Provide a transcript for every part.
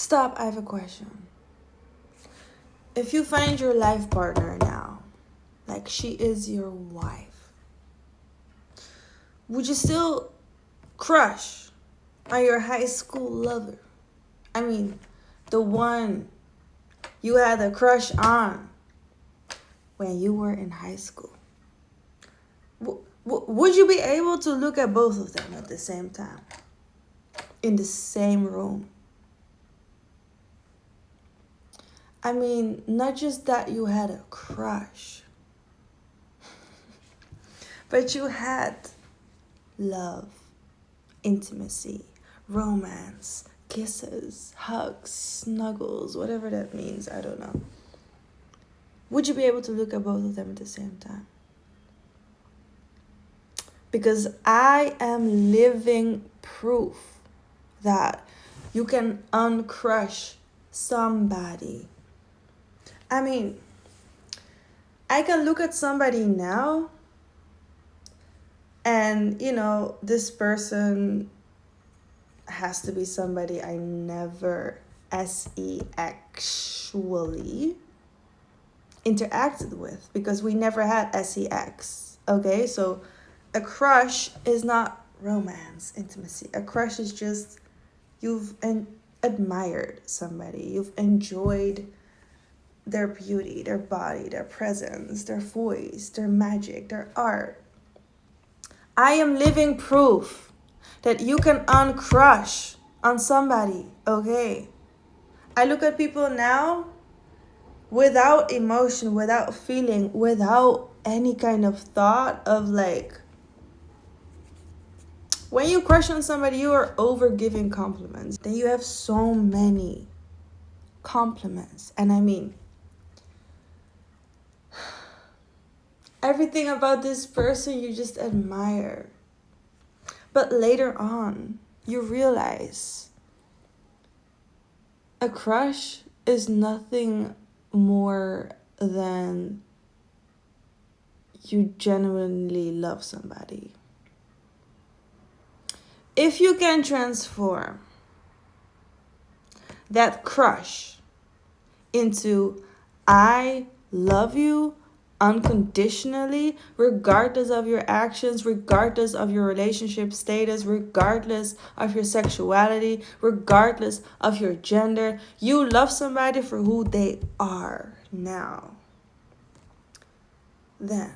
Stop, I have a question. If you find your life partner now, like she is your wife, would you still crush on your high school lover? I mean, the one you had a crush on when you were in high school. Would you be able to look at both of them at the same time? In the same room? I mean, not just that you had a crush, but you had love, intimacy, romance, kisses, hugs, snuggles, whatever that means, I don't know. Would you be able to look at both of them at the same time? Because I am living proof that you can uncrush somebody. I mean, I can look at somebody now and, this person has to be somebody I never actually interacted with, because we never had sex. Okay, so a crush is not romance, intimacy. A crush is just you've admired somebody. You've enjoyed their beauty, their body, their presence, their voice, their magic, their art. I am living proof that you can uncrush on somebody, okay? I look at people now without emotion, without feeling, without any kind of thought of like, when you crush on somebody, you are over giving compliments. Then you have so many compliments. And I mean, everything about this person you just admire. But later on, you realize a crush is nothing more than you genuinely love somebody. If you can transform that crush into I love you unconditionally, regardless of your actions, regardless of your relationship status, regardless of your sexuality, regardless of your gender, you love somebody for who they are now. Then,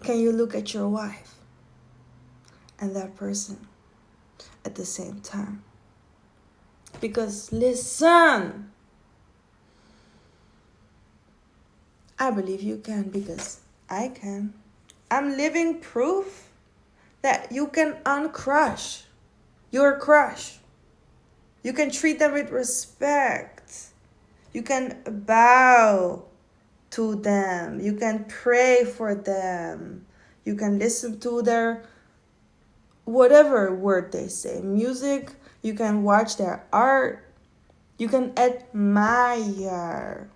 can you look at your wife and that person at the same time? Because listen, I believe you can, because I can. I'm living proof that you can uncrush your crush. You can treat them with respect. You can bow to them. You can pray for them. You can listen to their whatever word they say. Music. You can watch their art. You can admire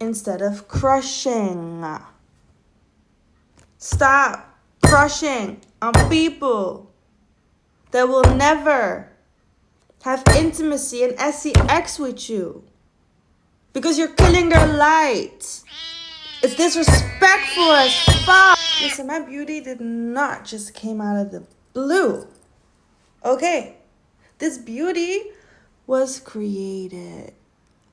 instead of crushing. Stop crushing on people that will never have intimacy and sex with you, because you're killing their light. It's disrespectful as fuck. Listen, my beauty did not just came out of the blue. Okay, this beauty was created.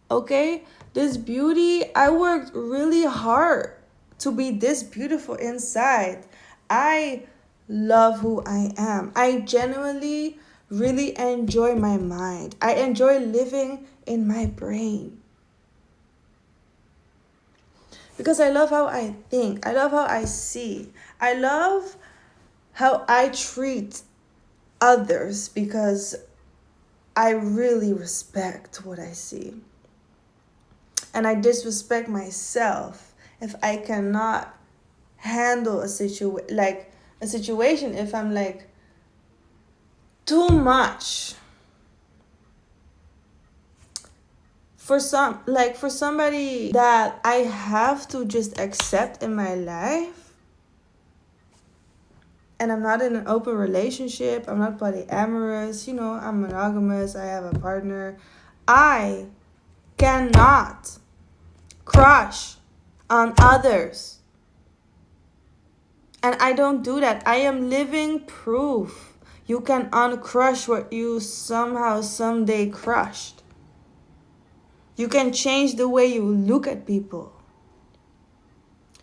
Okay, this beauty, I worked really hard to be this beautiful inside. I love who I am. I genuinely really enjoy my mind. I enjoy living in my brain. Because I love how I think. I love how I see. I love how I treat others, because I really respect what I see. And I disrespect myself if I cannot handle a situation if I'm like too much. For somebody that I have to just accept in my life, and I'm not in an open relationship, I'm not polyamorous, I'm monogamous, I have a partner, I cannot crush on others. And I don't do that. I am living proof. You can uncrush what you somehow someday crushed. You can change the way you look at people.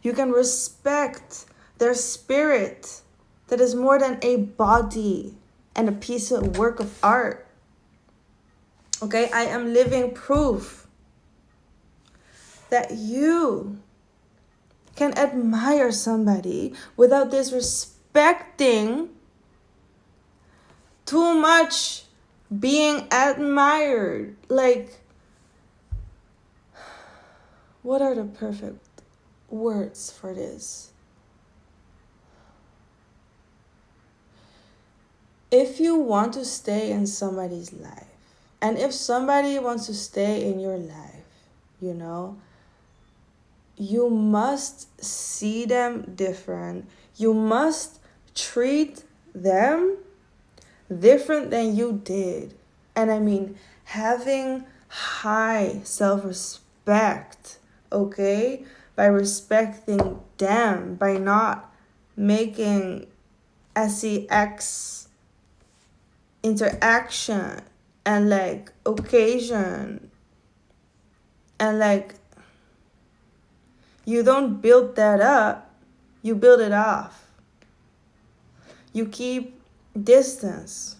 You can respect their spirit that is more than a body and a piece of work of art. Okay, I am living proof that you can admire somebody without disrespecting too much being admired. Like, what are the perfect words for this? If you want to stay in somebody's life, and if somebody wants to stay in your life, you must see them different. You must treat them different than you did. And I mean, having high self-respect, okay? By respecting them, by not making sex interaction and like occasion and like you don't build that up, you build it off. You keep distance.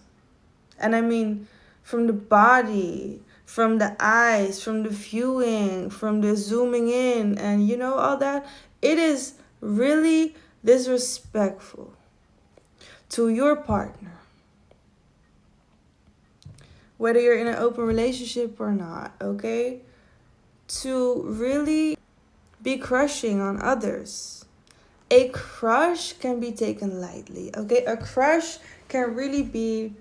And I mean, from the body, from the eyes, from the viewing, from the zooming in, and all that, it is really disrespectful to your partner. Whether you're in an open relationship or not, okay? To really be crushing on others. A crush can be taken lightly, okay? A crush can really be,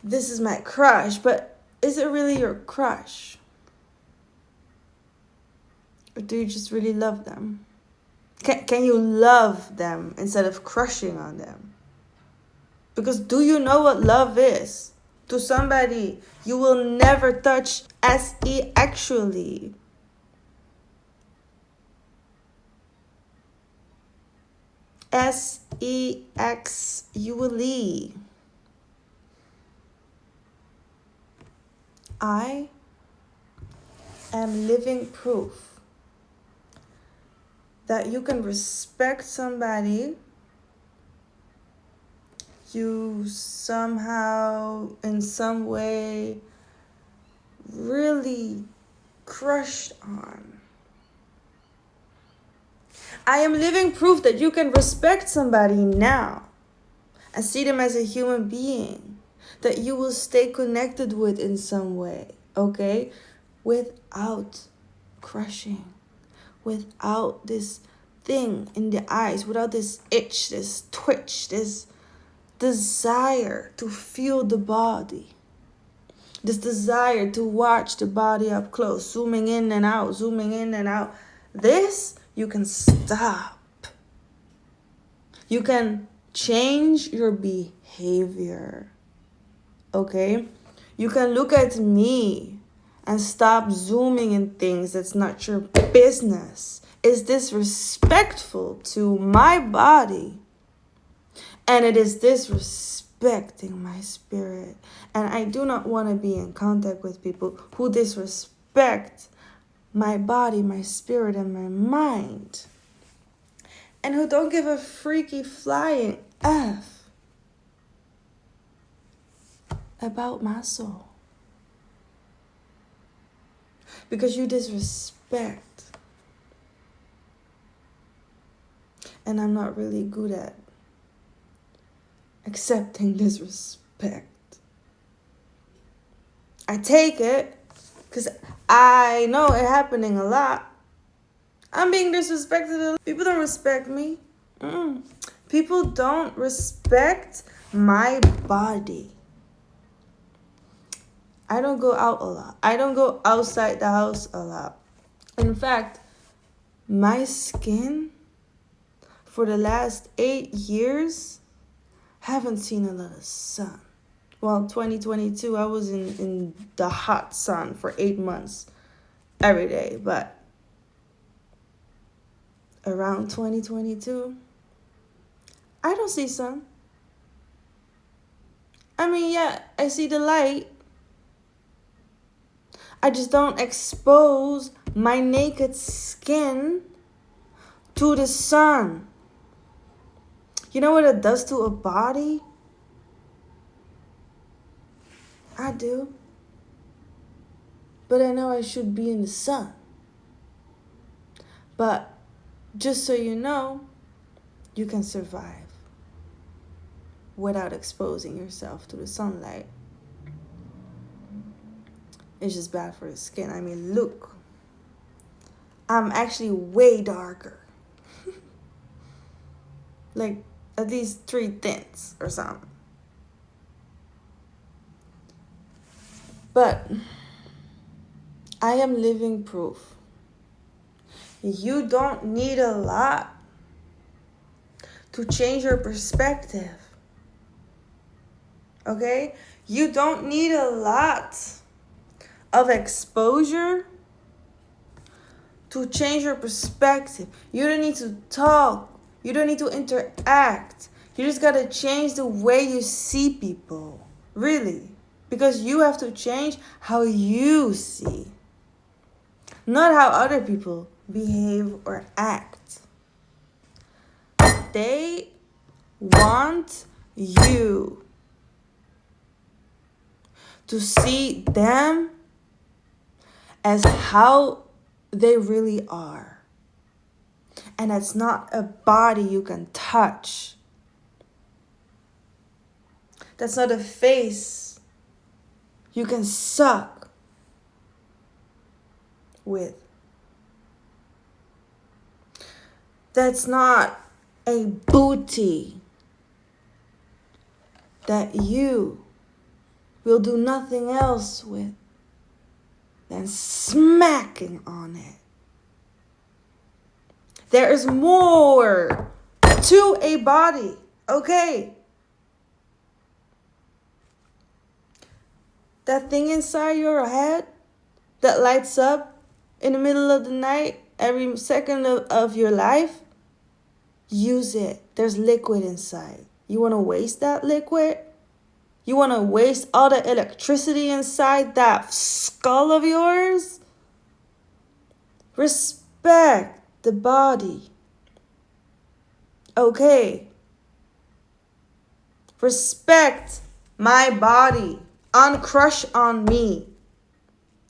this is my crush, but is it really your crush? Or do you just really love them? Can you love them instead of crushing on them? Because do you know what love is? To somebody you will never touch actually. Sexually. I am living proof that you can respect somebody you somehow, in some way, really crushed on. I am living proof that you can respect somebody now and see them as a human being that you will stay connected with in some way, okay? Without crushing, without this thing in the eyes, without this itch, this twitch, this desire to feel the body, this desire to watch the body up close, zooming in and out, zooming in and out. This you can stop. You can change your behavior, okay? You can look at me and stop zooming in things that's not your business. Is disrespectful to my body. And it is disrespecting my spirit. And I do not want to be in contact with people who disrespect my body, my spirit, and my mind. And who don't give a freaky flying F about my soul. Because you disrespect. And I'm not really good at accepting disrespect. I take it because I know it happening a lot. I'm being disrespected. People don't respect me. People don't respect my body. I don't go out a lot. I don't go outside the house a lot. In fact, my skin for the last 8 years, haven't seen a lot of sun. Well, 2022, I was in the hot sun for 8 months every day. But around 2022, I don't see sun. I mean, yeah, I see the light. I just don't expose my naked skin to the sun. You know what it does to a body? I do. But I know I should be in the sun. But just so you know, you can survive without exposing yourself to the sunlight. It's just bad for the skin. I mean, look. I'm actually way darker. Like at least 3 tints or something. But I am living proof. You don't need a lot to change your perspective. Okay? You don't need a lot of exposure to change your perspective. You don't need to talk. You don't need to interact. You just gotta change the way you see people. Really. Because you have to change how you see. Not how other people behave or act. They want you to see them as how they really are. And it's not a body you can touch. That's not a face you can suck with. That's not a booty that you will do nothing else with than smacking on it. There is more to a body, okay? That thing inside your head that lights up in the middle of the night, every second of your life, use it. There's liquid inside. You want to waste that liquid? You want to waste all the electricity inside that skull of yours? Respect the body. Okay. Respect my body. Uncrush on me.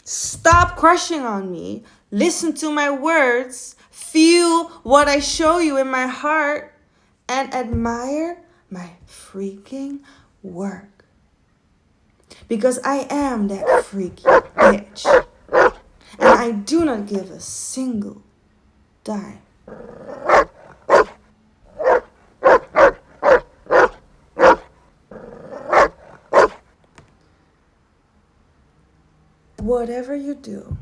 Stop crushing on me. Listen to my words. Feel what I show you in my heart. And admire my freaking work. Because I am that freaky bitch. And I do not give a single dime. Whatever you do,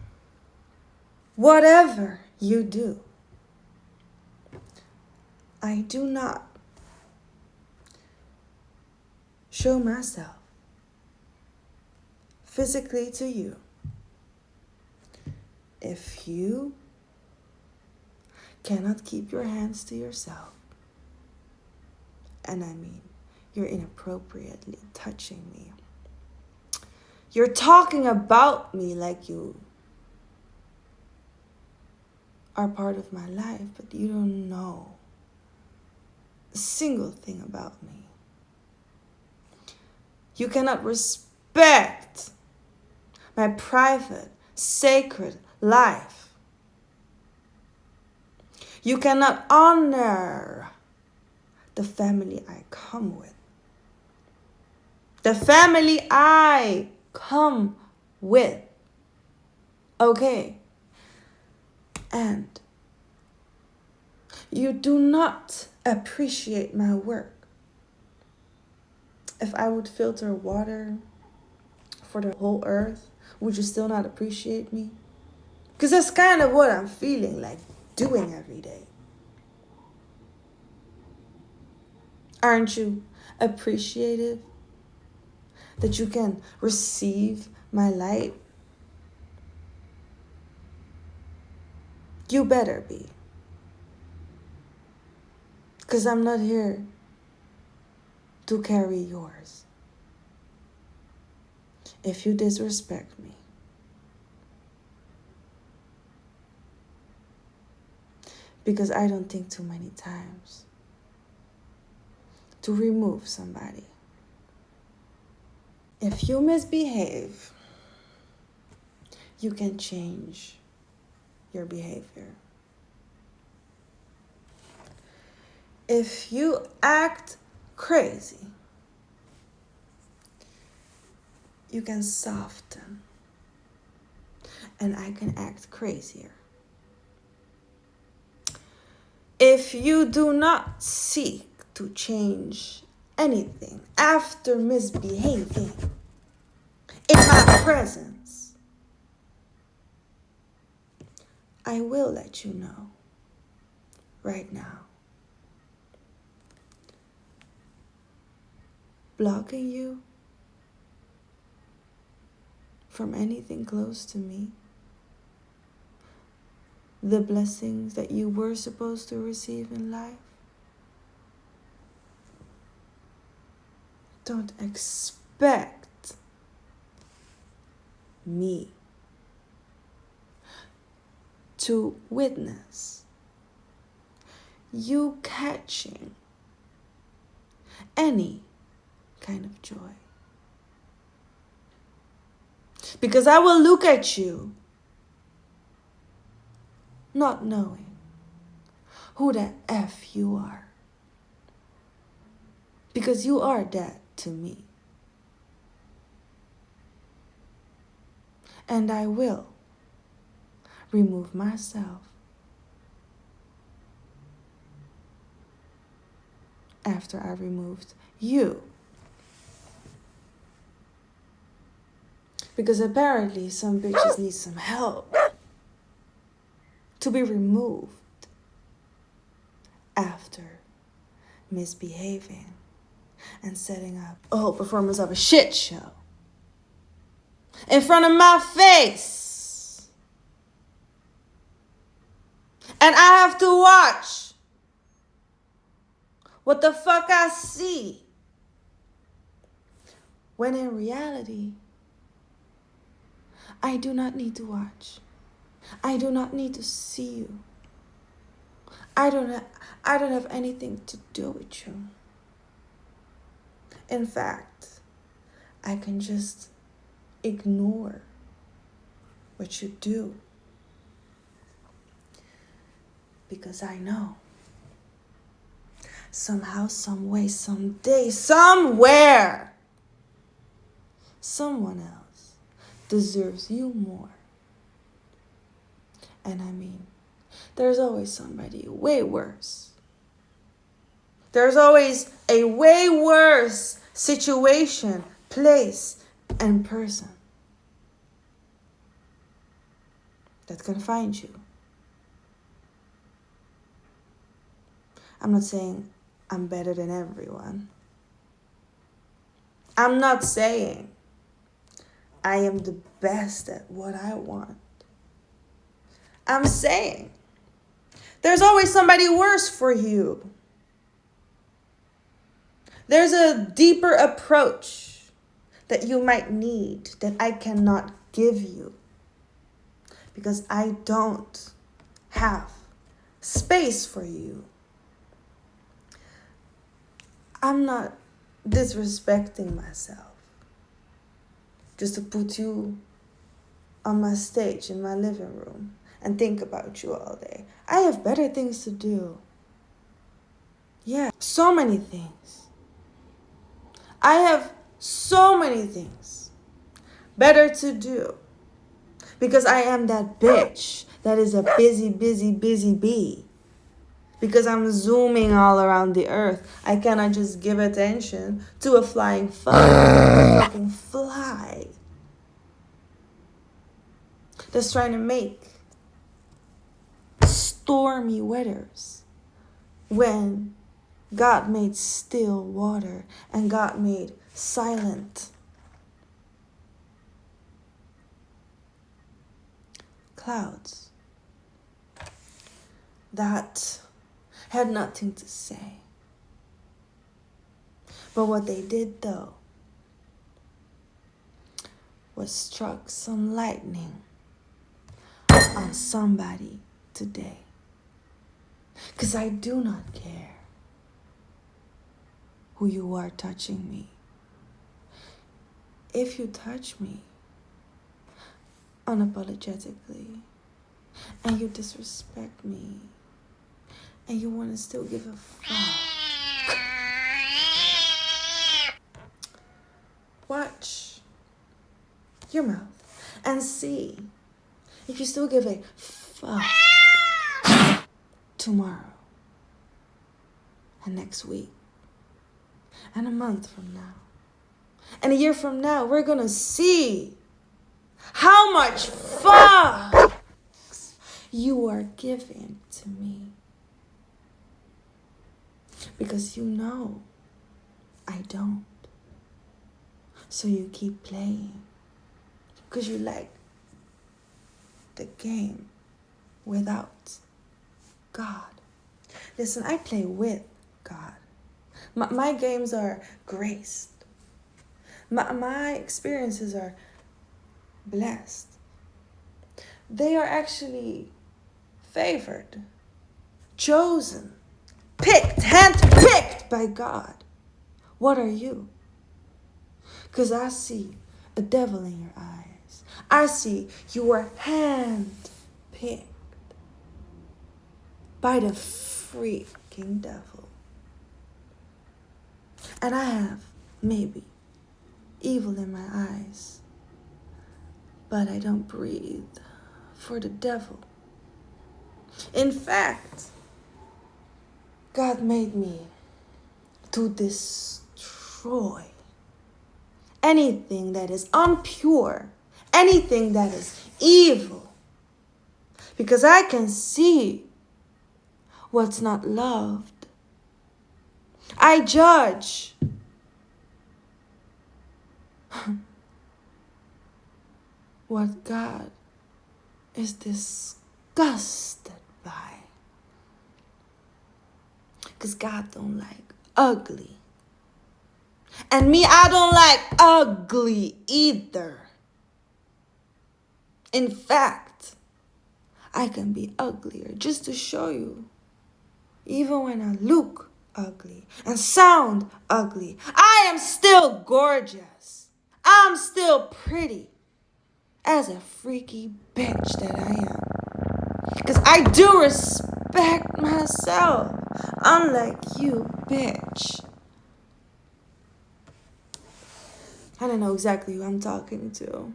I do not show myself physically to you if you cannot keep your hands to yourself. And I mean, you're inappropriately touching me. You're talking about me like you are part of my life, but you don't know a single thing about me. You cannot respect my private, sacred life. You cannot honor the family I come with. The family I come with. Okay. And you do not appreciate my work. If I would filter water for the whole earth, would you still not appreciate me? Because that's kind of what I'm feeling like doing every day. Aren't you appreciative that you can receive my light? You better be. Because I'm not here to carry yours. If you disrespect me, because I don't think too many times to remove somebody. If you misbehave, you can change your behavior. If you act crazy, you can soften, and I can act crazier. If you do not seek to change anything after misbehaving in my presence, I will let you know right now. Blocking you from anything close to me, the blessings that you were supposed to receive in life, don't expect me to witness you catching any kind of joy. Because I will look at you not knowing who the F you are. Because you are that to me. And I will remove myself after I removed you. Because apparently some bitches need some help to be removed after misbehaving and setting up a whole performance of a shit show in front of my face. And I have to watch what the fuck I see. When in reality, I do not need to watch. I do not need to see you. I don't have anything to do with you. In fact, I can just ignore what you do. Because I know somehow, some way, someday, somewhere, someone else deserves you more. And I mean, there's always somebody way worse. There's always a way worse situation, place, and person that can find you. I'm not saying I'm better than everyone. I'm not saying I am the best at what I want. I'm saying there's always somebody worse for you. There's a deeper approach that you might need that I cannot give you because I don't have space for you. I'm not disrespecting myself just to put you on my stage in my living room and think about you all day. I have better things to do. Yeah, so many things. I have so many things better to do because I am that bitch that is a busy bee. Because I'm zooming all around the earth. I cannot just give attention to a flying fucking fly that's trying to make stormy weathers when God made still water, and God made silent clouds that had nothing to say. But what they did though was struck some lightning on somebody today. Because I do not care who you are touching me. If you touch me unapologetically and you disrespect me and you want to still give a fuck, watch your mouth and see if you still give a fuck tomorrow and next week and a month from now and a year from now. We're gonna see how much fucks you are giving to me, because you know I don't. So you keep playing because you like the game without God. Listen, I play with God. My games are graced. My experiences are blessed. They are actually favored, chosen, picked, handpicked by God. What are you? Because I see a devil in your eyes. I see you are handpicked by the freaking devil. And I have maybe evil in my eyes, but I don't breathe for the devil. In fact, God made me to destroy anything that is impure, anything that is evil, because I can see what's not loved. I judge what God is disgusted by. Because God don't like ugly. And me, I don't like ugly either. In fact, I can be uglier just to show you. Even when I look ugly and sound ugly, I am still gorgeous. I'm still pretty as a freaky bitch that I am. Because I do respect myself, unlike you, bitch. I don't know exactly who I'm talking to.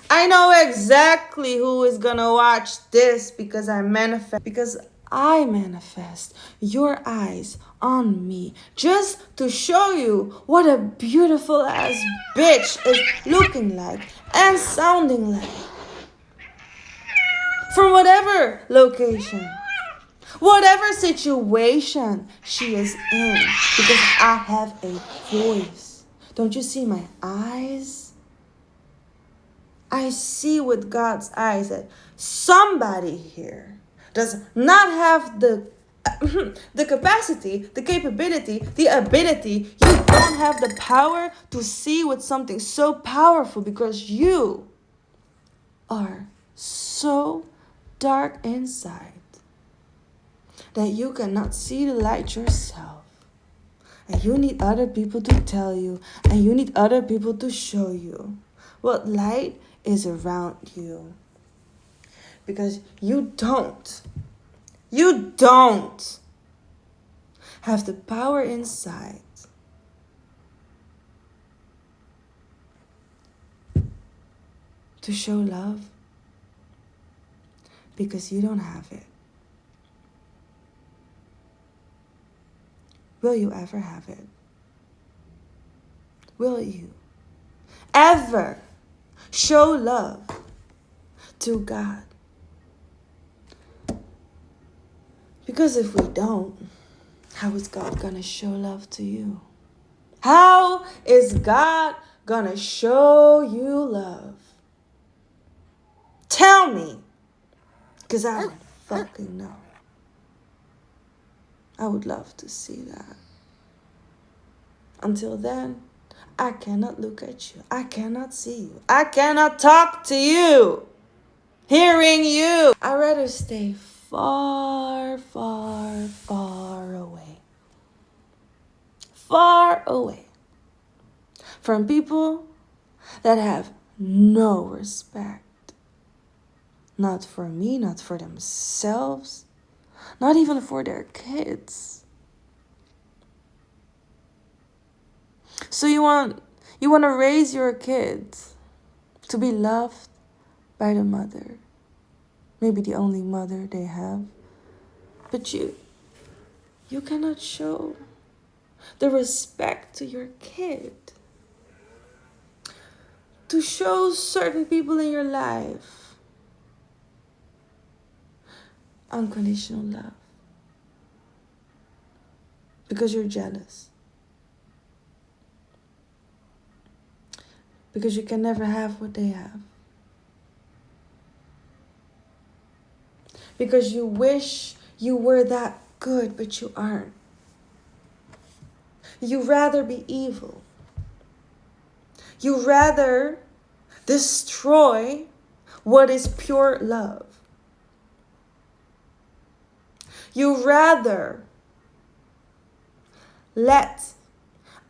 I know exactly who is gonna watch this because I manifest your eyes on me just to show you what a beautiful ass bitch is looking like and sounding like. From whatever location, whatever situation she is in, because I have a voice. Don't you see my eyes? I see with God's eyes that somebody here does not have the capacity, the capability, the ability. You don't have the power to see with something so powerful because you are so dark inside that you cannot see the light yourself. And you need other people to tell you, and you need other people to show you what light is around you. Because you don't have the power inside to show love, because you don't have it. Will you ever have it? Will you ever show love to God? Because if we don't, How is God gonna show love to you? How is God gonna show you love? Tell me, because I don't fucking know. I would love to see that. Until then, I cannot look at you. I cannot see you. I cannot talk to you. Hearing you. I'd rather stay far, far, far away. Far away from people that have no respect. Not for me, not for themselves, not even for their kids. So you want to raise your kids to be loved by the mother. Maybe the only mother they have. But you cannot show the respect to your kid. To show certain people in your life unconditional love. Because you're jealous. Because you can never have what they have. Because you wish you were that good, but you aren't. You rather be evil. You rather destroy what is pure love. You rather let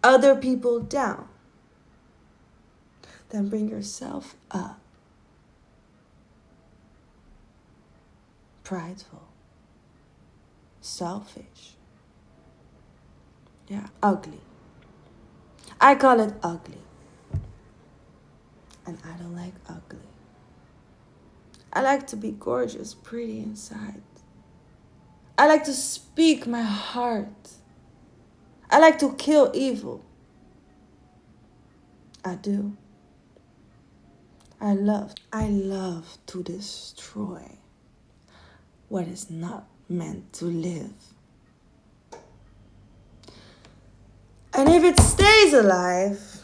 other people down than bring yourself up. Prideful. Selfish. Yeah, ugly. I call it ugly. And I don't like ugly. I like to be gorgeous, pretty inside. I like to speak my heart. I like to kill evil. I do. I love to destroy what is not meant to live. And if it stays alive,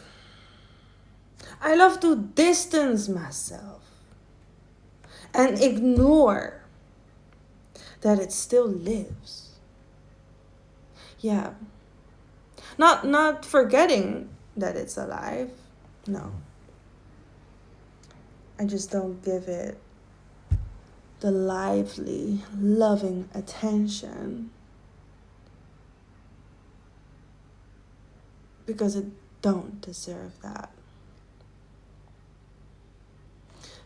I love to distance myself and ignore that it still lives. Yeah. Not forgetting that it's alive. No. I just don't give it the lively, loving attention. Because it don't deserve that.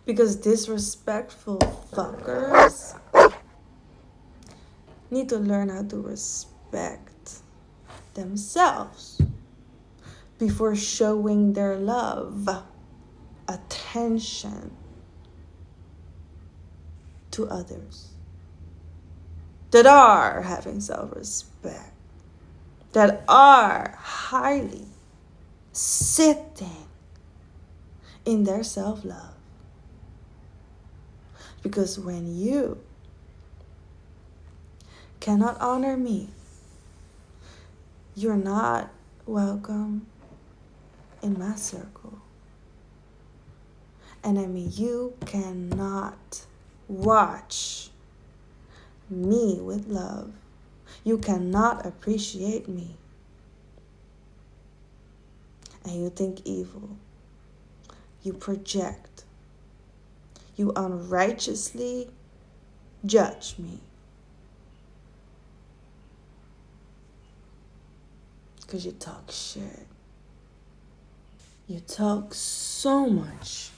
Because disrespectful fuckers need to learn how to respect themselves before showing their love, attention to others that are having self-respect, that are highly sitting in their self-love. Because when you cannot honor me, you're not welcome in my circle. And I mean, you cannot watch me with love. You cannot appreciate me. And you think evil. You project. You unrighteously judge me. Because you talk shit. You talk so much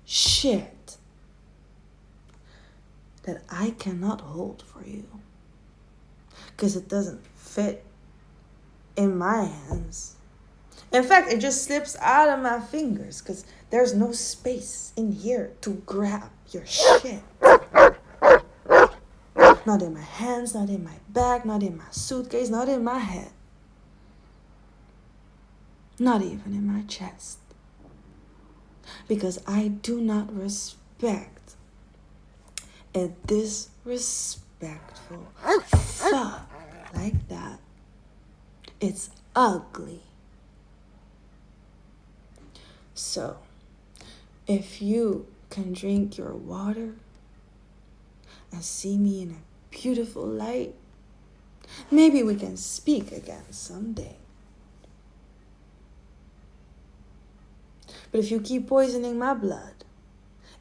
shit that I cannot hold for you. Because it doesn't fit in my hands. In fact, it just slips out of my fingers because there's no space in here to grab your shit. Not in my hands, not in my bag, not in my suitcase, not in my head. Not even in my chest. Because I do not respect a disrespectful fuck like that. It's ugly. So, if you can drink your water and see me in a beautiful light, maybe we can speak again someday. But if you keep poisoning my blood,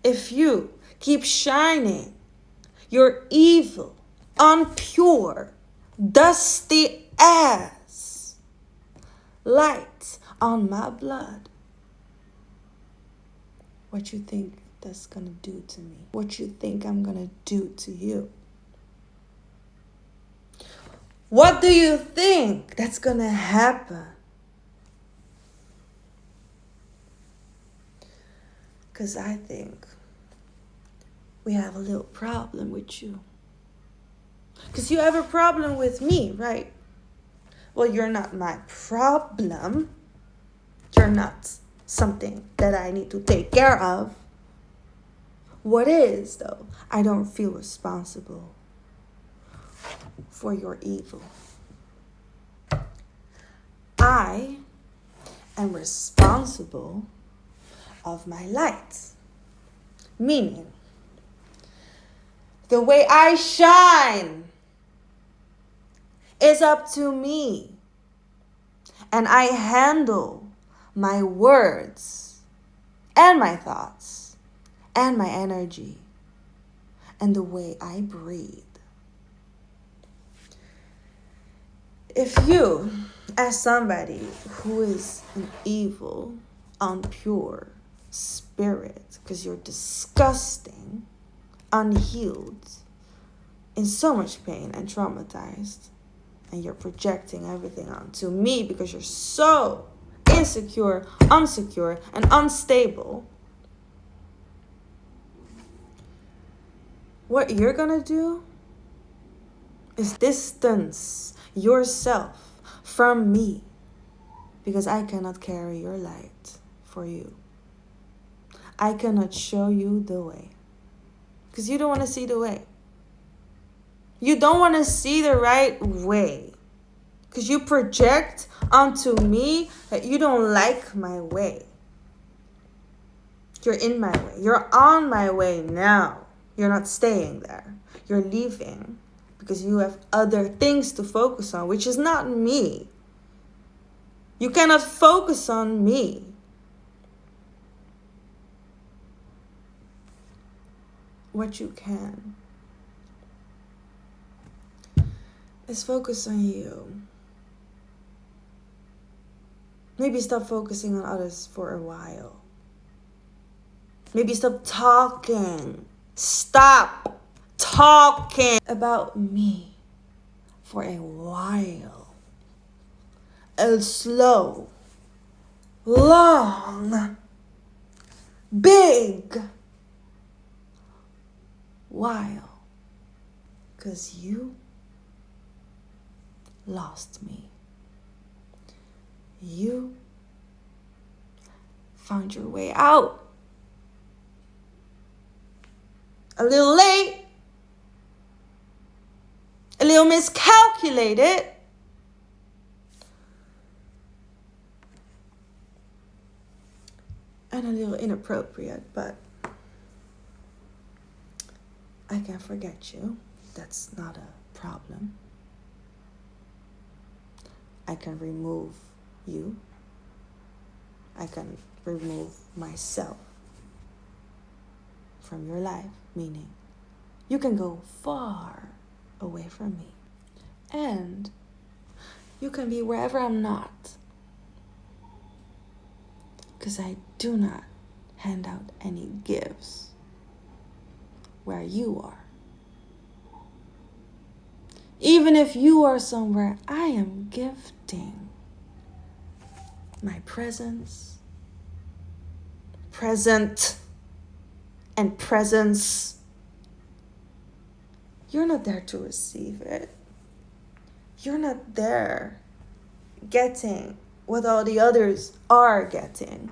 if you keep shining your evil, unpure, dusty ass light on my blood, what you think that's gonna do to me? What you think I'm gonna do to you? What do you think that's gonna happen? Because I think we have a little problem with you. Because you have a problem with me, right? Well, you're not my problem. You're not something that I need to take care of. What is, though? I don't feel responsible for your evil. I am responsible of my light. Meaning, the way I shine is up to me. And I handle my words and my thoughts and my energy and the way I breathe. If you, as somebody who is an evil, unpure spirit, because you're disgusting, unhealed, in so much pain and traumatized, and you're projecting everything onto me because you're so insecure, unsecure, and unstable, what you're gonna do is distance yourself from me, because I cannot carry your light for you. I cannot show you the way, because you don't want to see the way. You don't want to see the right way, because you project onto me that you don't like my way. You're in my way. You're on my way now. You're not staying there. You're leaving because you have other things to focus on, which is not me. You cannot focus on me. What you can is focus on you. Maybe stop focusing on others for a while. Maybe stop talking. Stop talking about me for a while. A slow, long, big while. 'Cause you lost me. You found your way out. A little late, a little miscalculated, and a little inappropriate, but I can forget you. That's not a problem. I can remove you. I can remove myself from your life, meaning you can go far away from me. And you can be wherever I'm not. Because I do not hand out any gifts where you are. Even if you are somewhere, I am gifting my presence, present, and presence. You're not there to receive it. You're not there getting what all the others are getting.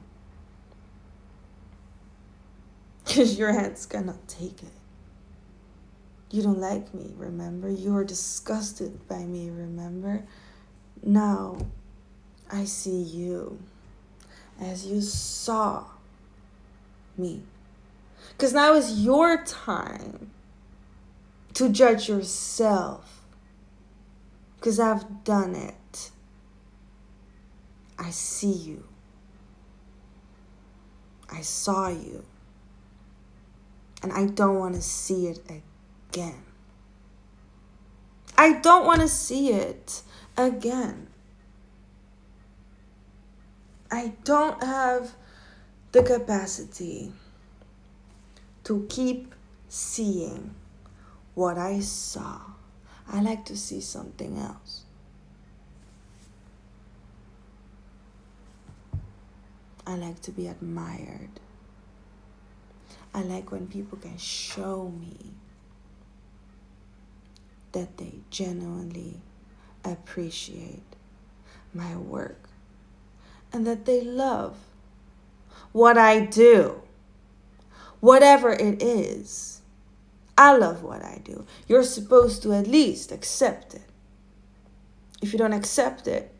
Because your hands cannot take it. You don't like me, remember? You are disgusted by me, remember? Now, I see you as you saw me. Because now is your time to judge yourself. Because I've done it. I see you. I saw you. And I don't want to see it again. I don't want to see it again. I don't have the capacity to keep seeing what I saw. I like to see something else. I like to be admired. I like when people can show me that they genuinely appreciate my work and that they love what I do. Whatever it is, I love what I do. You're supposed to at least accept it. If you don't accept it,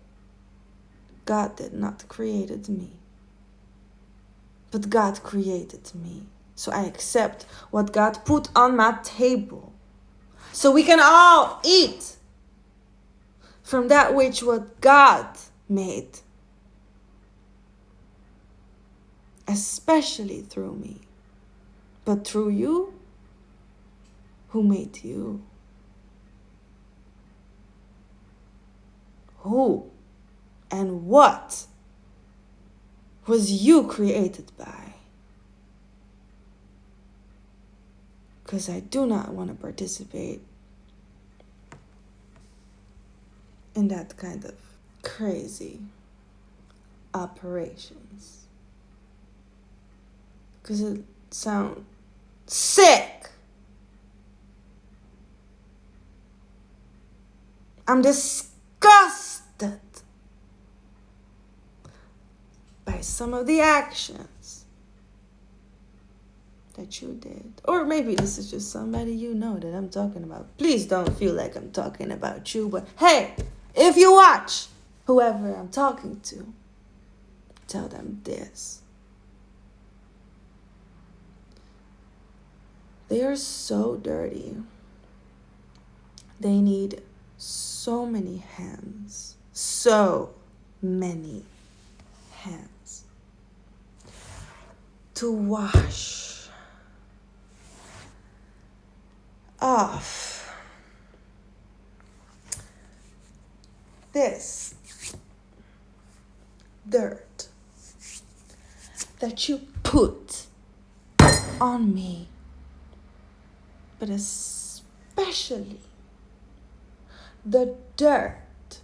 God did not create me. But God created me. So I accept what God put on my table. So we can all eat from that which what God made. Especially through me. But through you, who made you? Who and what was you created by? Because I do not want to participate in that kind of crazy operations. Because it sounds sick. I'm disgusted by some of the actions that you did. Or maybe this is just somebody you know that I'm talking about. Please don't feel like I'm talking about you. But hey, if you watch whoever I'm talking to, tell them this. They are so dirty. They need so many hands. So many hands. To wash off this dirt that you put on me. But especially the dirt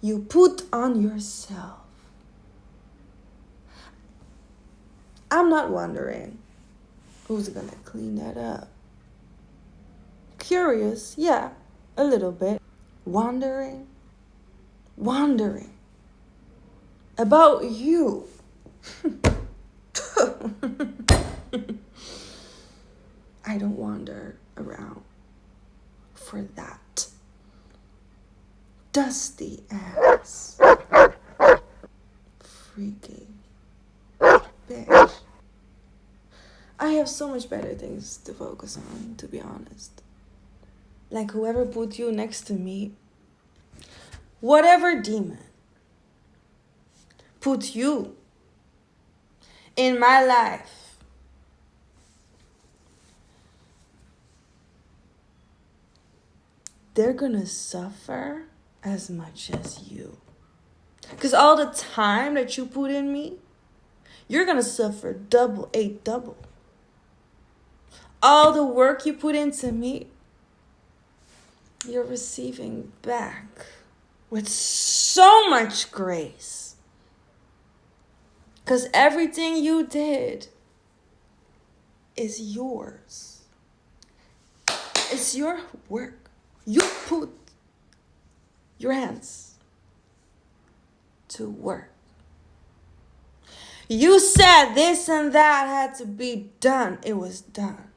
you put on yourself. I'm not wondering who's gonna clean that up. Curious, yeah, a little bit. Wondering about you. I don't wander around for that. Dusty ass. Freaky bitch. I have so much better things to focus on, to be honest. Like whoever put you next to me, whatever demon put you in my life, they're gonna suffer as much as you. Because all the time that you put in me, you're gonna suffer double. All the work you put into me, you're receiving back with so much grace. Because everything you did is yours. It's your work. You put your hands to work. You said this and that had to be done. It was done.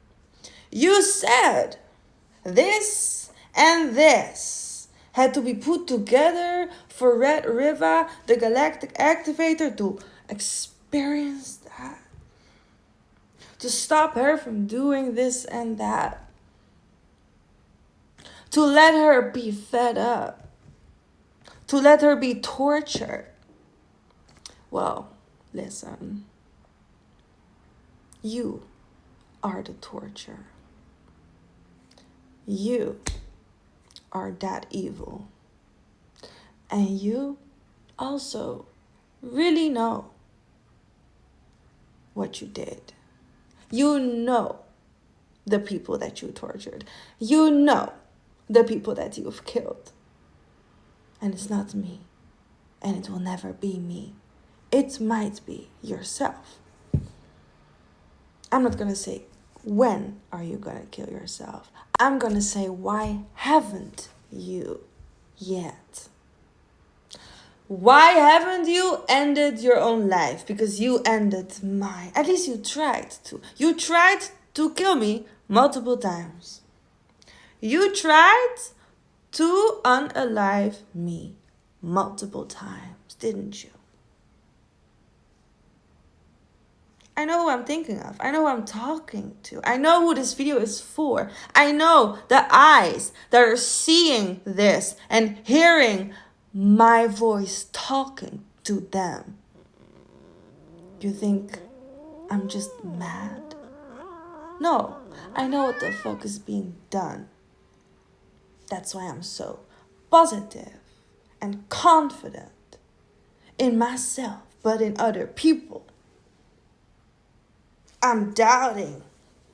You said this and this had to be put together for Red River, the Galactic Activator, to experience that. To stop her from doing this and that. To let her be fed up. To let her be tortured. Well, listen. You are the torture. You are that evil. And you also really know what you did. You know the people that you tortured. You know the people that you've killed. And it's not me. And it will never be me. It might be yourself. I'm not going to say, when are you going to kill yourself? I'm going to say, why haven't you yet? Why haven't you ended your own life? Because you ended mine. At least you tried to. You tried to kill me multiple times. You tried to unalive me multiple times, didn't you? I know who I'm thinking of. I know who I'm talking to. I know who this video is for. I know the eyes that are seeing this and hearing my voice talking to them. You think I'm just mad? No, I know what the fuck is being done. That's why I'm so positive and confident in myself, but in other people. I'm doubting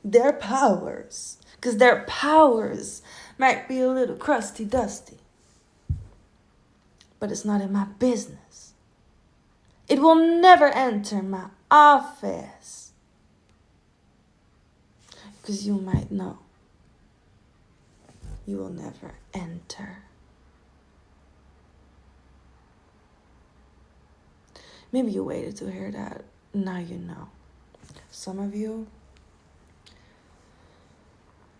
their powers, because their powers might be a little crusty dusty. But it's not in my business. It will never enter my office. Because you might know. You will never enter. Maybe you waited to hear that. Now you know. Some of you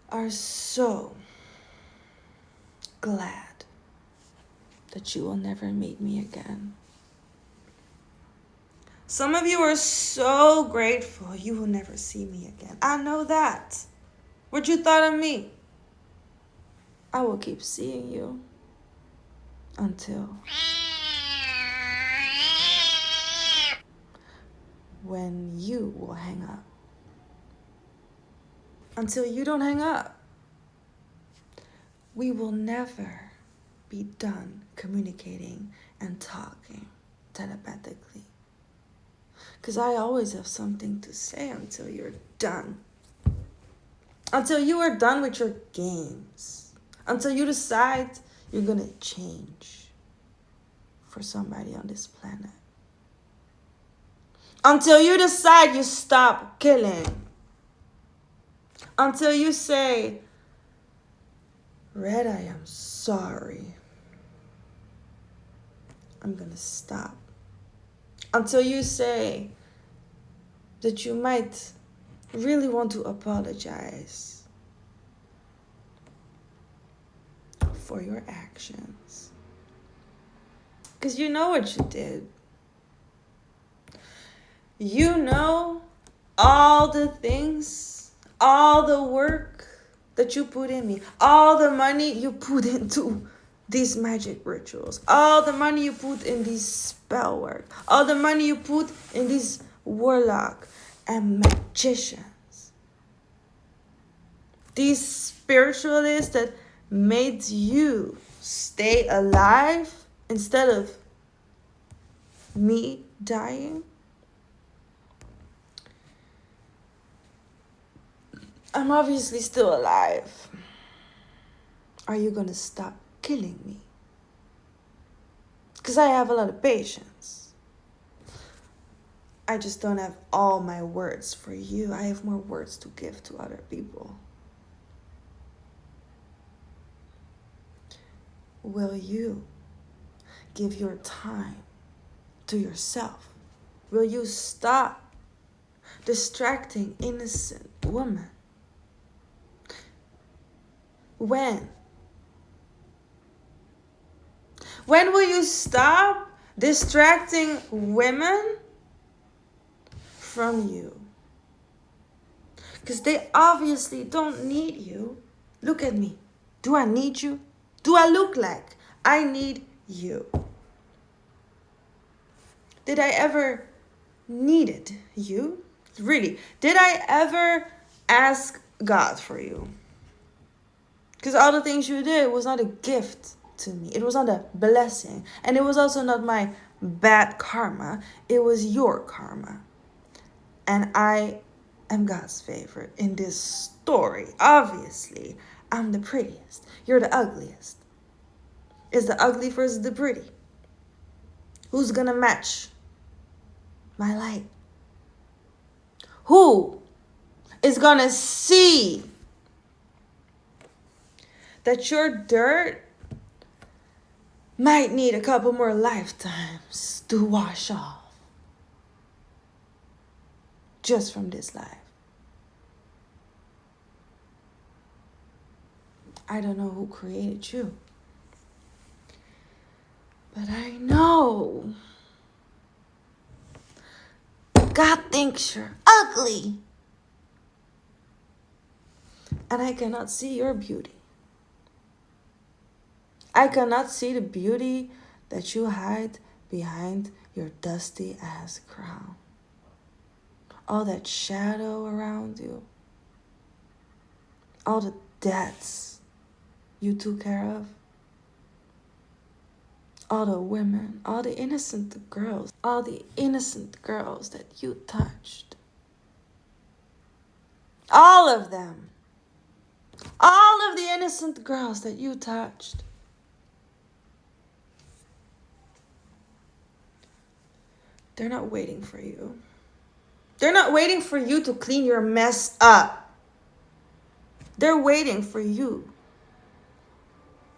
are so glad that you will never meet me again. Some of you are so grateful you will never see me again. I know that. What you thought of me? I will keep seeing you until when you will hang up. Until you don't hang up. We will never be done communicating and talking telepathically. Because I always have something to say until you're done. Until you are done with your games. Until you decide you're going to change for somebody on this planet. Until you decide you stop killing. Until you say, Red, I am sorry. I'm going to stop. Until you say that you might really want to apologize for your actions. Because you know what you did. You know all the things, all the work that you put in me, all the money you put into these magic rituals, all the money you put in these spell work, all the money you put in these warlock and magicians. These spiritualists that made you stay alive instead of me dying. I'm obviously still alive. Are you gonna stop killing me? Because I have a lot of patience. I just don't have all my words for you. I have more words to give to other people. Will you give your time to yourself? Will you stop distracting innocent women? When? When will you stop distracting women from you? Because they obviously don't need you. Look at me. Do I need you? Do I look like I need you? Did I ever needed you? Really? Did I ever ask God for you? Because all the things you did was not a gift to me. It was not a blessing. And it was also not my bad karma. It was your karma. And I am God's favorite in this story. Obviously, I'm the prettiest. You're the ugliest. It's the ugly versus the pretty. Who's gonna match my light? Who is gonna see that your dirt might need a couple more lifetimes to wash off just from this life? I don't know who created you, but I know God thinks you're ugly, and I cannot see your beauty. I cannot see the beauty that you hide behind your dusty ass crown. All that shadow around you. All the debts you took care of. All the women, all the innocent girls. All the innocent girls that you touched. All of them. All of the innocent girls that you touched. They're not waiting for you. They're not waiting for you to clean your mess up. They're waiting for you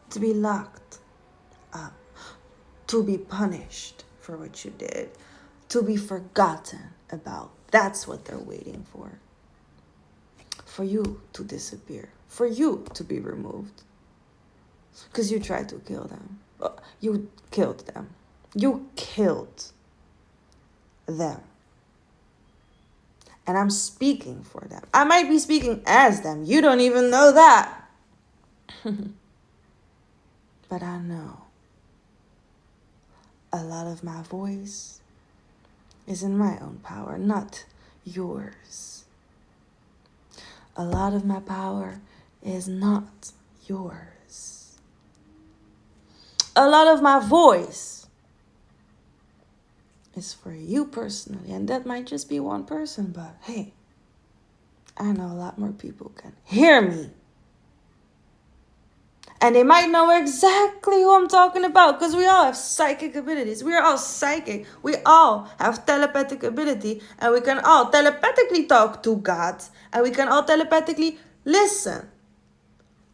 to be locked up, to be punished for what you did, to be forgotten about. That's what they're waiting for. For you to disappear, for you to be removed. Because you tried to kill them. You killed them. You killed them. And I'm speaking for them. I might be speaking as them. You don't even know that. But I know a lot of my voice is in my own power, not yours. A lot of my power is not yours. A lot of my voice is for you personally, and that might just be one person, but hey, I know a lot more people can hear me. And they might know exactly who I'm talking about, because we all have psychic abilities. We are all psychic. We all have telepathic ability, and we can all telepathically talk to God, and we can all telepathically listen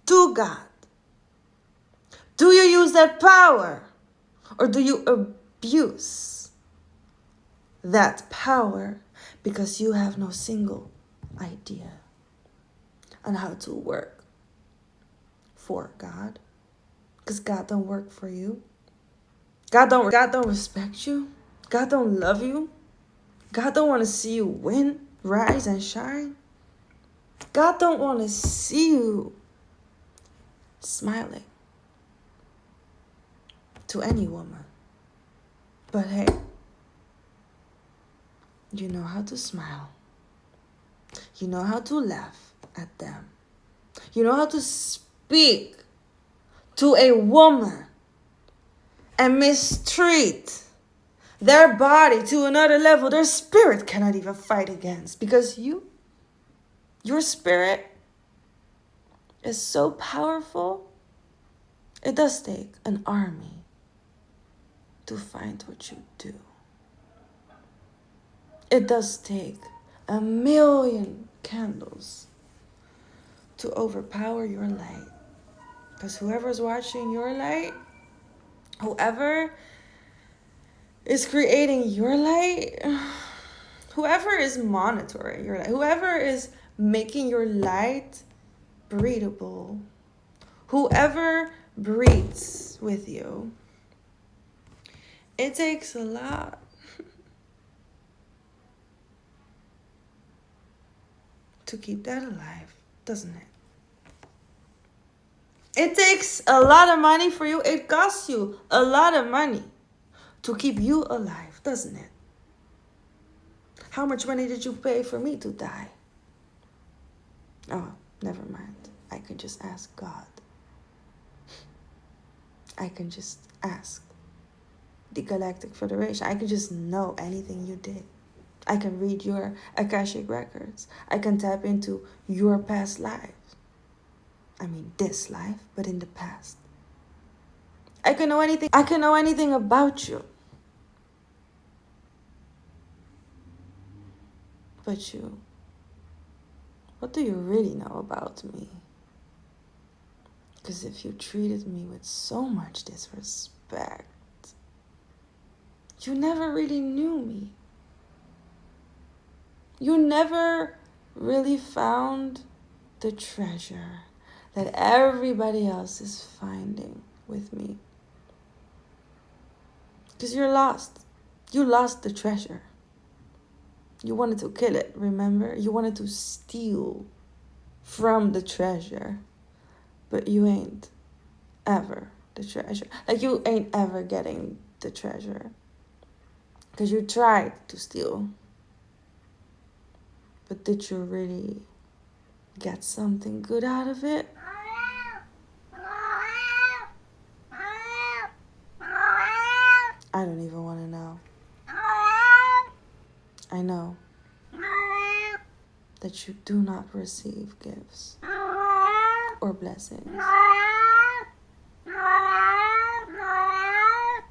to God. Do you use that power, or do you abuse that power because you have no single idea on how to work for God? Because God don't work for you. God don't respect you. God don't love you. God don't want to see you win, rise, and shine. God don't want to see you smiling to any woman. But hey, you know how to smile. You know how to laugh at them. You know how to speak to a woman and mistreat their body to another level their spirit cannot even fight against. Because your spirit is so powerful, it does take an army to find what you do. It does take 1,000,000 candles to overpower your light. Because whoever's watching your light, whoever is creating your light, whoever is monitoring your light, whoever is making your light breathable, whoever breeds with you, it takes a lot to keep that alive, doesn't it? It takes a lot of money for you. It costs you a lot of money to keep you alive, doesn't it? How much money did you pay for me to die? Oh, never mind. I can just ask God. I can just ask the Galactic Federation. I can just know anything you did. I can read your Akashic records. I can tap into your past lives. I mean, this life, but in the past. I can know anything. I can know anything about you. But you, what do you really know about me? Because if you treated me with so much disrespect, you never really knew me. You never really found the treasure that everybody else is finding with me. Because you're lost. You lost the treasure. You wanted to kill it, remember? You wanted to steal from the treasure. But you ain't ever the treasure. Like, you ain't ever getting the treasure. Because you tried to steal. But did you really get something good out of it? I don't even want to know. I know that you do not receive gifts or blessings.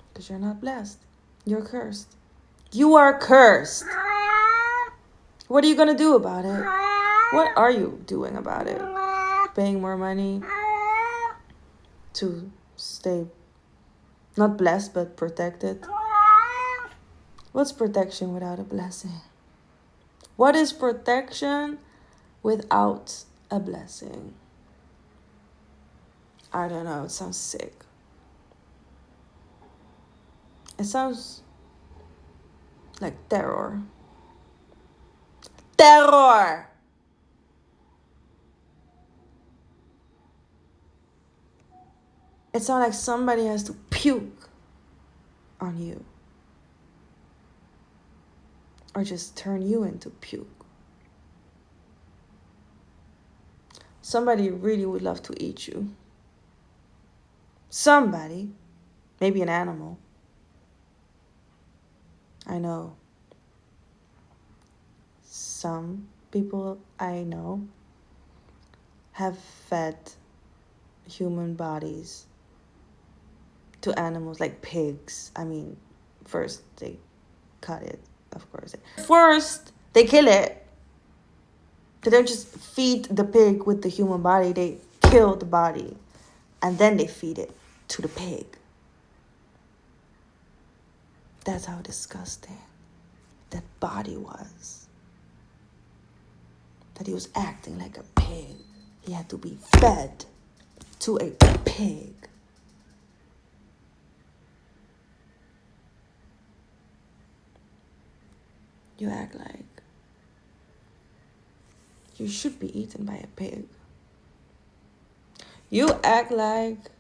Because you're not blessed. You're cursed. You are cursed. What are you going to do about it? What are you doing about it? Paying more money to stay not blessed but protected? What's protection without a blessing? What is protection without a blessing? I don't know. It sounds sick. It sounds like terror. Terror! It sounds like somebody has to puke on you. Or just turn you into puke. Somebody really would love to eat you. Somebody, maybe an animal. I know. Some people I know have fed human bodies to animals, like pigs. I mean, first they cut it, of course. First, they kill it. They don't just feed the pig with the human body. They kill the body. And then they feed it to the pig. That's how disgusting that body was. That he was acting like a pig. He had to be fed to a pig. You act like you should be eaten by a pig. You act like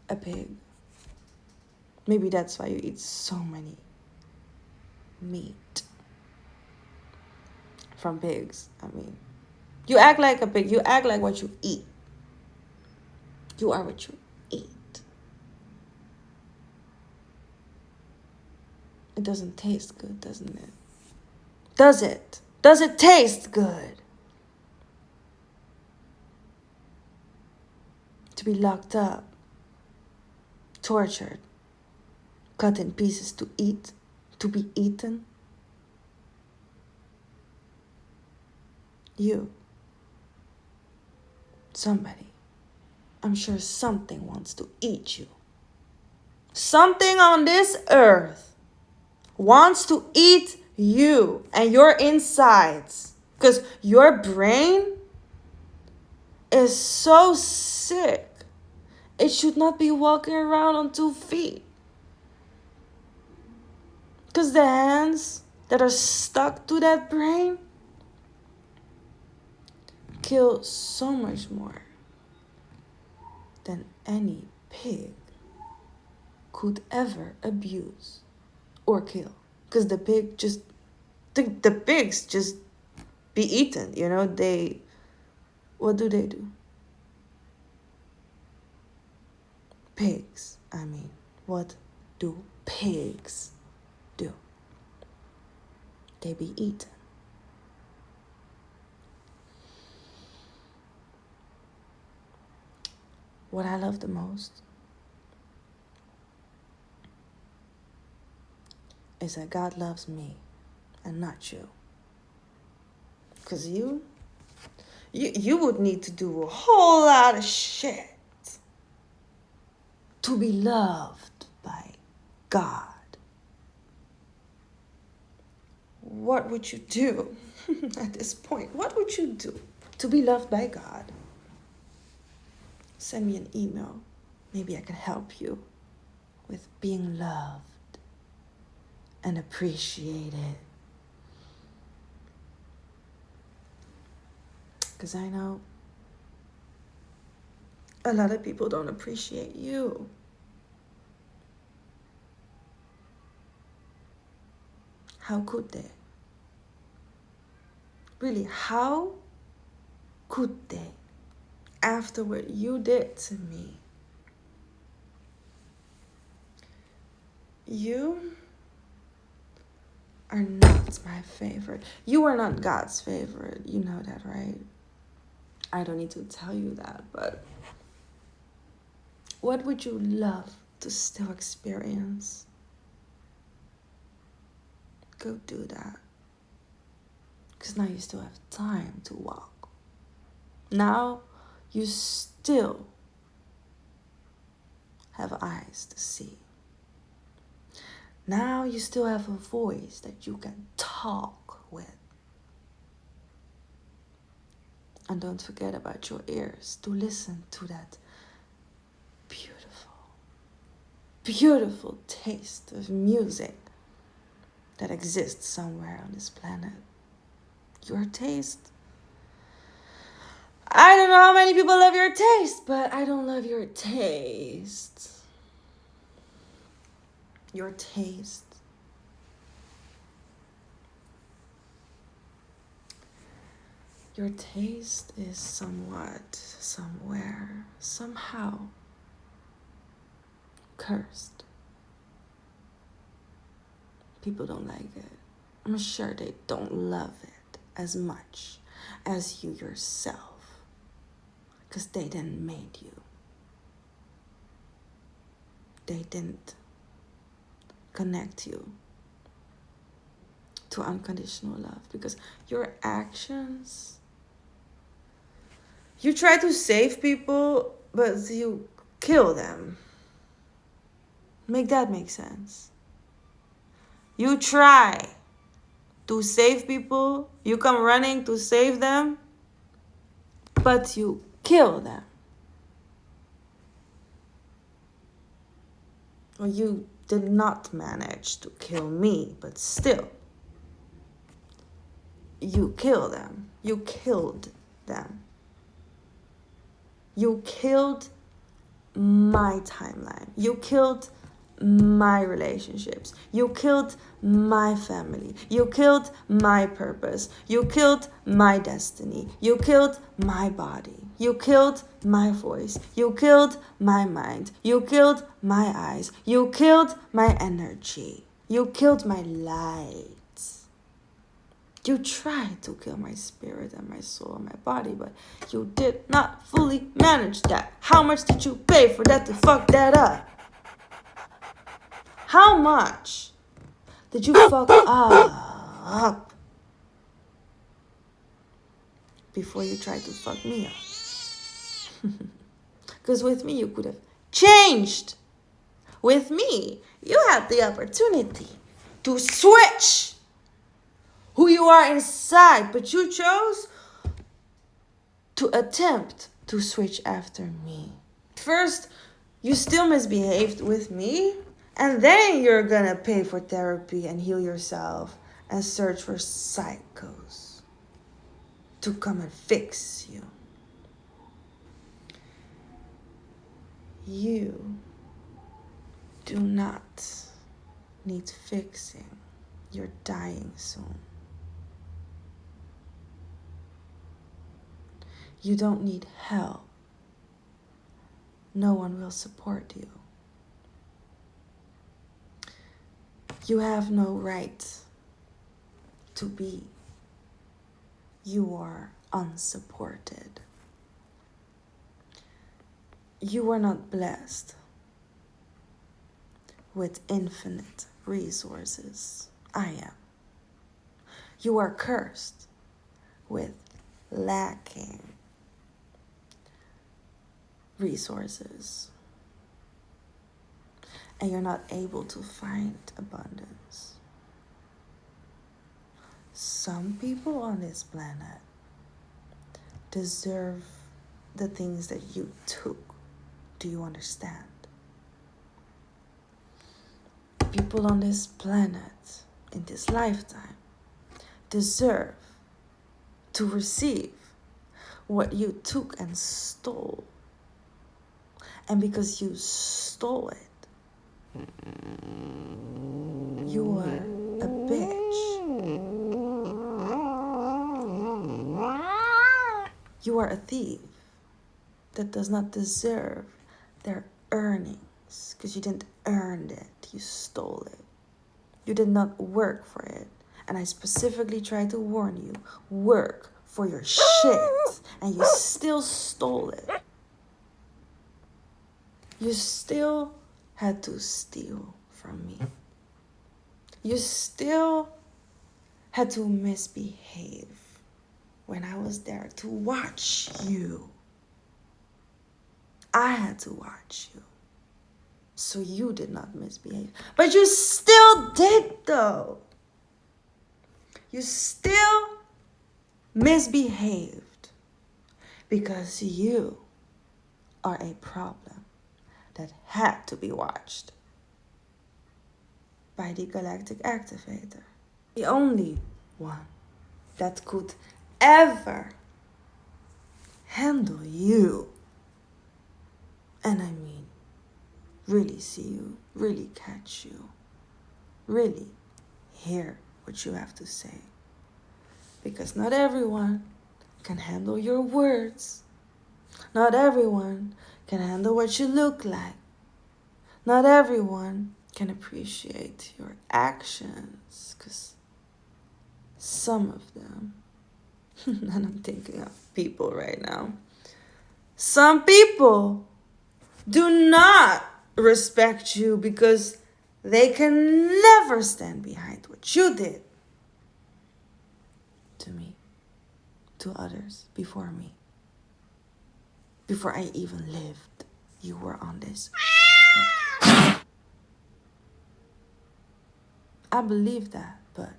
a pig. Maybe that's why you eat so many meat from pigs. I mean, you act like a pig. You act like what you eat. You are what you eat. It doesn't taste good, doesn't it? Does it? Does it taste good? To be locked up, tortured, cut in pieces to eat, to be eaten. You, somebody, I'm sure something wants to eat you. Something on this earth wants to eat you and your insides. Because your brain is so sick. It should not be walking around on 2 feet. Because the hands that are stuck to that brain kill so much more than any pig could ever abuse or kill. Because the pigs just be eaten, you know. What do? Pigs, I mean, what do pigs do? They be eaten. What I love the most is that God loves me and not you. Because you would need to do a whole lot of shit to be loved by God. What would you do at this point? What would you do to be loved by God? Send me an email. Maybe I can help you with being loved and appreciated. Because I know a lot of people don't appreciate you. How could they? Really, how could they? After what you did to me. You are not my favorite. You are not God's favorite. You know that, right? I don't need to tell you that, but what would you love to still experience? Go do that. Because now you still have time to walk. Now you still have eyes to see. Now you still have a voice that you can talk with. And don't forget about your ears to listen to that beautiful, beautiful taste of music that exists somewhere on this planet. Your taste. I don't know how many people love your taste, but I don't love your taste. Your taste. Your taste is somewhat, somewhere, somehow cursed. People don't like it. I'm sure they don't love it as much as you yourself. Because they didn't make you. They didn't connect you to unconditional love. Because your actions, you try to save people, but you kill them. Make that make sense. You try to save people, you come running to save them, but you kill them. Well, you did not manage to kill me, but still, you kill them. You killed them. You killed my timeline. You killed my relationships. You killed my family. You killed my purpose. You killed my destiny. You killed my body. You killed my voice. You killed my mind. You killed my eyes. You killed my energy. You killed my light. You tried to kill my spirit and my soul and my body, but you did not fully manage that. How much did you pay for that to fuck that up? How much did you fuck up before you tried to fuck me up? Because with me, you could have changed. With me, you had the opportunity to switch who you are inside, but you chose to attempt to switch after me. First, you still misbehaved with me, and then you're gonna pay for therapy and heal yourself and search for psychos to come and fix you. You do not need fixing. You're dying soon. You don't need help. No one will support you. You have no right to be. You are unsupported. You are not blessed with infinite resources. I am. You are cursed with lacking resources. And you're not able to find abundance. Some people on this planet deserve the things that you took. Do you understand? People on this planet, in this lifetime, deserve to receive what you took and stole. And because you stole it, you are a bitch. You are a thief that does not deserve their earnings because you didn't earn it. You stole it. You did not work for it. And I specifically tried to warn you, work for your shit. And you still stole it. You still had to steal from me. You still had to misbehave when I was there to watch you. I had to watch you. So you did not misbehave. But you still did though. You still misbehaved because you are a problem that had to be watched by the Galactic Activator. The only one that could ever handle you. And I mean, really see you, really catch you, really hear what you have to say. Because not everyone can handle your words. Not everyone can handle what you look like. Not everyone can appreciate your actions, because some of them, and I'm thinking of people right now, some people do not respect you because they can never stand behind what you did to me, to others before me. Before I even lived, you were on this shit. I believe that, but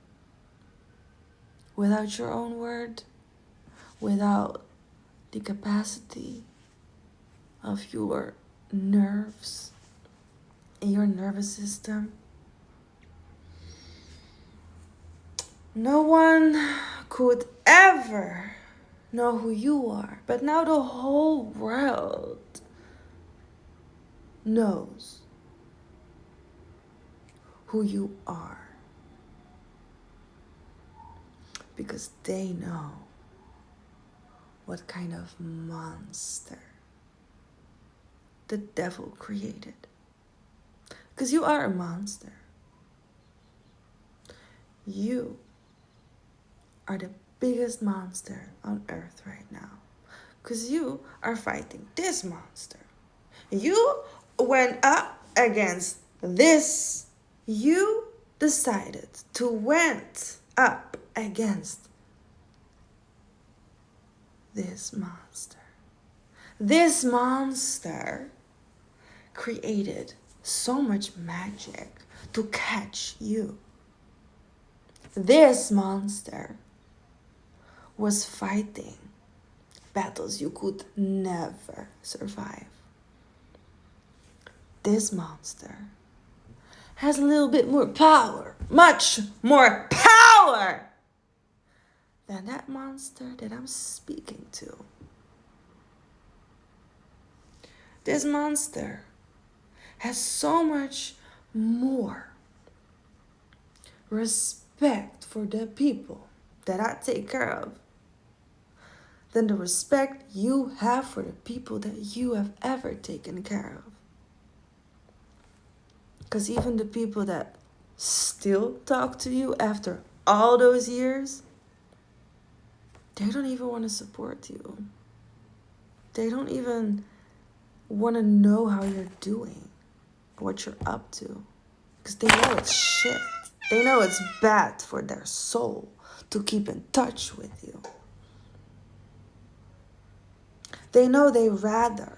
without your own word, without the capacity of your nerves in your nervous system, no one could ever know who you are. But now the whole world knows who you are. Because they know what kind of monster the devil created. Because you are a monster. You are the biggest monster on earth right now. Because you are fighting this monster. You went up against this. You decided to went up against this monster. This monster created so much magic to catch you. This monster was fighting battles you could never survive. This monster has a little bit more power, much more power than that monster that I'm speaking to. This monster has so much more respect for the people that I take care of than the respect you have for the people that you have ever taken care of. Because even the people that still talk to you after all those years, they don't even want to support you. They don't even want to know how you're doing, what you're up to. Because they know it's shit. They know it's bad for their soul to keep in touch with you. They know they rather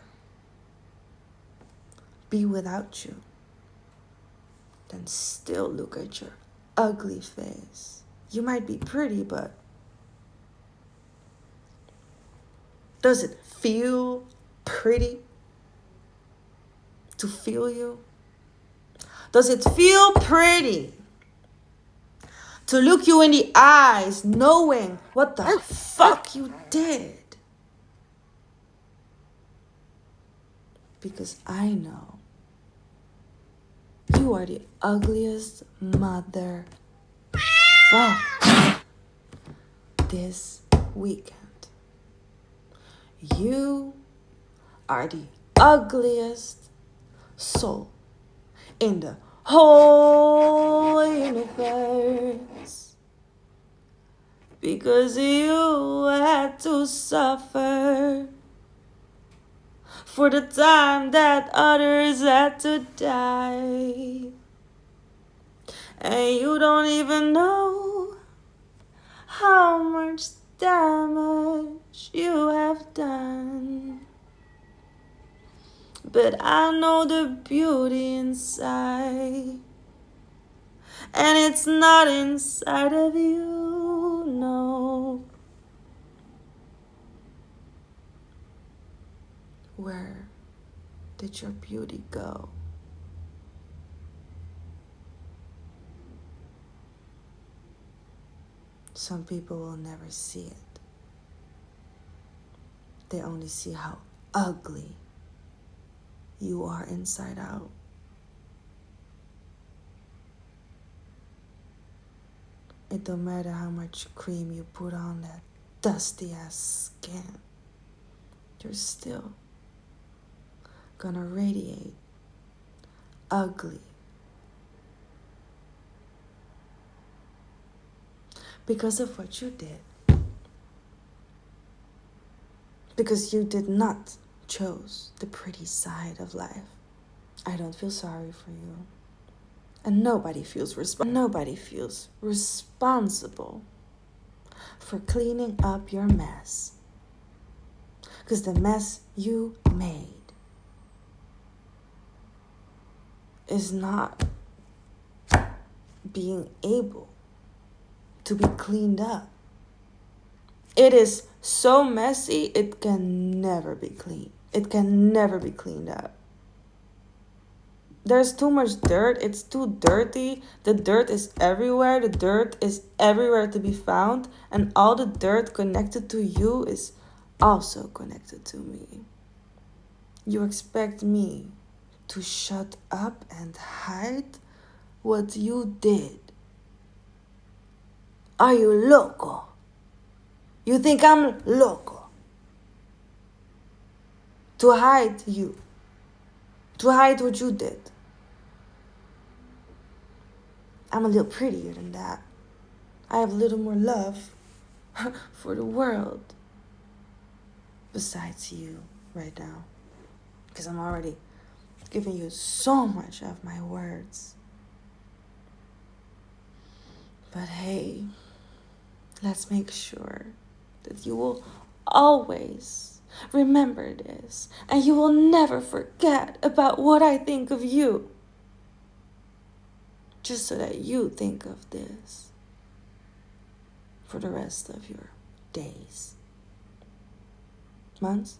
be without you than still look at your ugly face. You might be pretty, but does it feel pretty to feel you? Does it feel pretty to look you in the eyes knowing what the fuck you did? Because I know you are the ugliest mother fuck this weekend. You are the ugliest soul in the whole universe. Because you had to suffer for the time that others had to die. And you don't even know how much damage you have done. But I know the beauty inside. And it's not inside of you, no. Where did your beauty go? Some people will never see it. They only see how ugly you are inside out. It don't matter how much cream you put on that dusty ass skin. You're still gonna radiate ugly. Because of what you did. Because you did not choose the pretty side of life. I don't feel sorry for you. And nobody feels responsible for cleaning up your mess. Because the mess you made is not being able to be cleaned up. It is so messy, it can never be clean. It can never be cleaned up. There's too much dirt. It's too dirty. The dirt is everywhere. The dirt is everywhere to be found. And all the dirt connected to you is also connected to me. You expect me to shut up and hide what you did? Are you loco? You think I'm loco? To hide you. To hide what you did. I'm a little prettier than that. I have a little more love for the world. Besides you right now. Because I'm already giving you so much of my words. But hey, let's make sure that you will always remember this. And you will never forget about what I think of you. Just so that you think of this for the rest of your days. Months?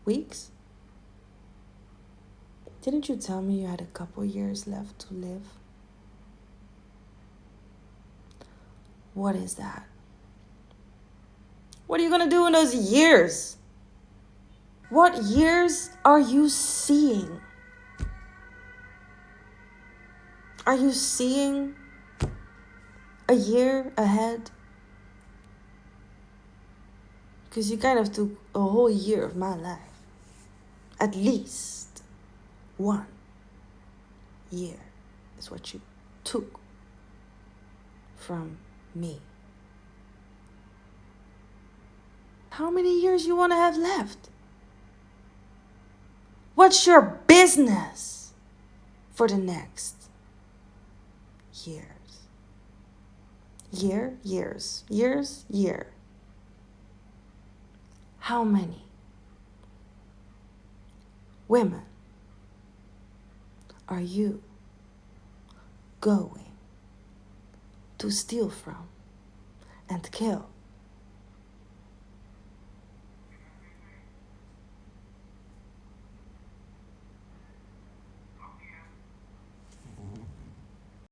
Weeks? Didn't you tell me you had a couple years left to live? What is that? What are you gonna do in those years? What years are you seeing? Are you seeing a year ahead? Because you kind of took a whole year of my life. At least 1 year is what you took from me. How many years you want to have left? What's your business for the next years? Year. How many women are you going to steal from and kill